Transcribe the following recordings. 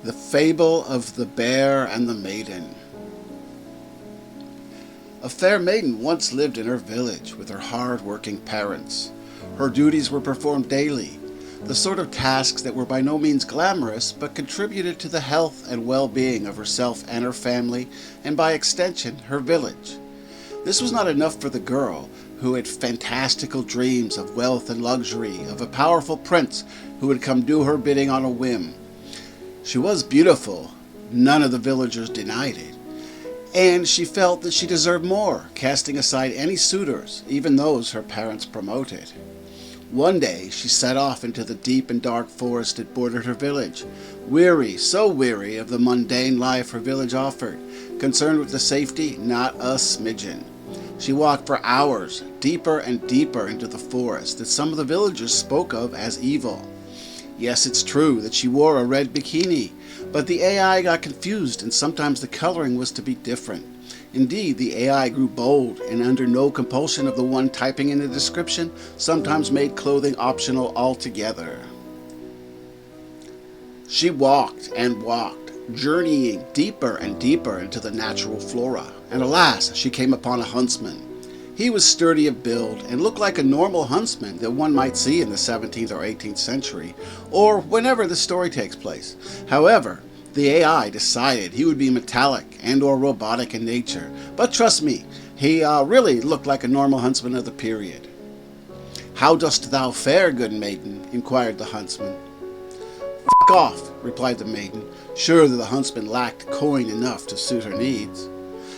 The Fable of the Bear and the Maiden. A fair maiden once lived in her village with her hard-working parents. Her duties were performed daily, the sort of tasks that were by no means glamorous but contributed to the health and well-being of herself and her family, and by extension, her village. This was not enough for the girl, who had fantastical dreams of wealth and luxury, of a powerful prince who would come do her bidding on a whim. She was beautiful, none of the villagers denied it, and she felt that she deserved more, casting aside any suitors, even those her parents promoted. One day she set off into the deep and dark forest that bordered her village, weary, so weary of the mundane life her village offered, concerned with the safety not a smidgen. She walked for hours, deeper and deeper into the forest that some of the villagers spoke of as evil. Yes, it's true that she wore a red bikini, but the AI got confused and sometimes the coloring was to be different. Indeed, the AI grew bold and under no compulsion of the one typing in the description, sometimes made clothing optional altogether. She walked and walked, journeying deeper and deeper into the natural flora, and alas, she came upon a huntsman. He was sturdy of build and looked like a normal huntsman that one might see in the 17th or 18th century, or whenever the story takes place. However, the AI decided he would be metallic and or robotic in nature, but trust me, he really looked like a normal huntsman of the period. "How dost thou fare, good maiden?" inquired the huntsman. "F*** off," replied the maiden, sure that the huntsman lacked coin enough to suit her needs.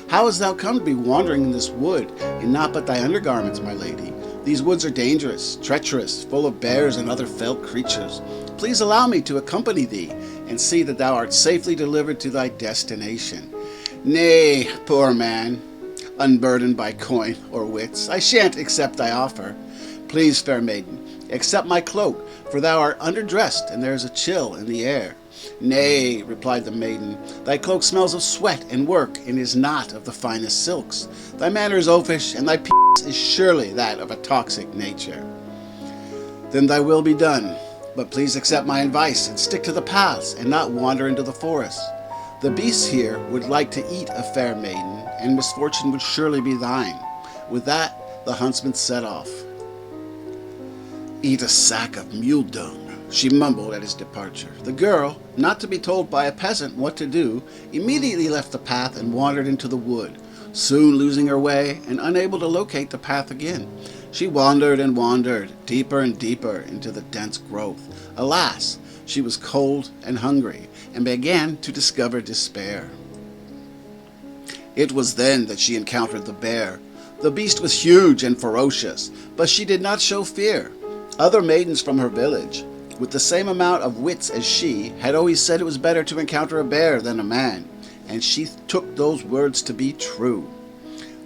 "How hast thou come to be wandering in this wood, in naught but thy undergarments, my lady? These woods are dangerous, treacherous, full of bears and other fell creatures. Please allow me to accompany thee, and see that thou art safely delivered to thy destination." "Nay, poor man, unburdened by coin or wits, I shan't accept thy offer. Please, fair maiden, accept my cloak, for thou art underdressed, and there is a chill in the air." "Nay," replied the maiden, "thy cloak smells of sweat and work, and is not of the finest silks. Thy manner is oafish, and thy penis is surely that of a toxic nature." "Then thy will be done, but please accept my advice and stick to the paths, and not wander into the forest. The beasts here would like to eat a fair maiden, and misfortune would surely be thine." With that, the huntsman set off. "Eat a sack of mule dung," she mumbled at his departure. The girl, not to be told by a peasant what to do, immediately left the path and wandered into the wood, soon losing her way and unable to locate the path again. She wandered and wandered, deeper and deeper into the dense growth. Alas, she was cold and hungry, and began to discover despair. It was then that she encountered the bear. The beast was huge and ferocious, but she did not show fear. Other maidens from her village, with the same amount of wits as she, had always said it was better to encounter a bear than a man, and she took those words to be true.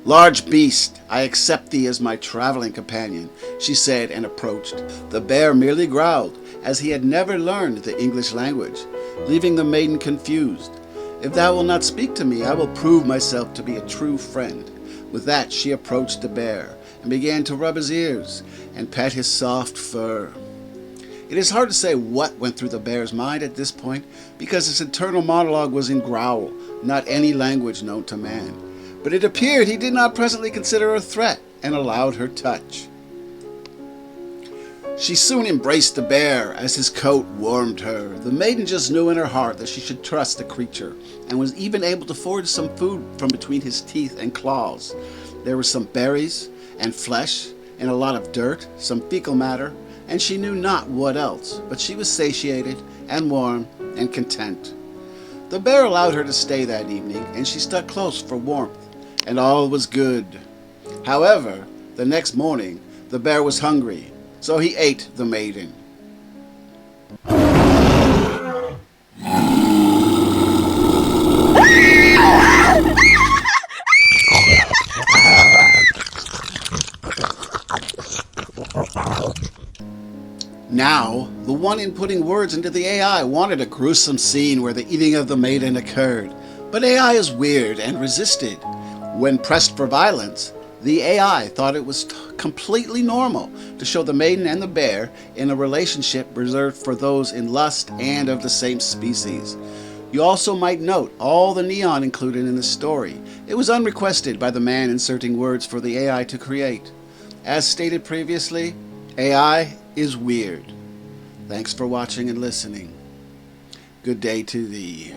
"Large beast, I accept thee as my traveling companion," she said, and approached. The bear merely growled, as he had never learned the English language, leaving the maiden confused. "If thou wilt not speak to me, I will prove myself to be a true friend." With that, she approached the bear, and began to rub his ears, and pet his soft fur. It is hard to say what went through the bear's mind at this point, because his internal monologue was in growl, not any language known to man. But it appeared he did not presently consider her a threat, and allowed her touch. She soon embraced the bear, as his coat warmed her. The maiden just knew in her heart that she should trust the creature, and was even able to forage some food from between his teeth and claws. There were some berries, and flesh, and a lot of dirt, some fecal matter, and she knew not what else, but she was satiated, and warm, and content. The bear allowed her to stay that evening, and she stuck close for warmth, and all was good. However, the next morning, the bear was hungry, so he ate the maiden. Now, the one inputting words into the AI wanted a gruesome scene where the eating of the maiden occurred, but AI is weird and resisted. When pressed for violence, the AI thought it was completely normal to show the maiden and the bear in a relationship reserved for those in lust and of the same species. You also might note all the neon included in the story. It was unrequested by the man inserting words for the AI to create. As stated previously, AI is weird. Thanks for watching and listening. Good day to thee.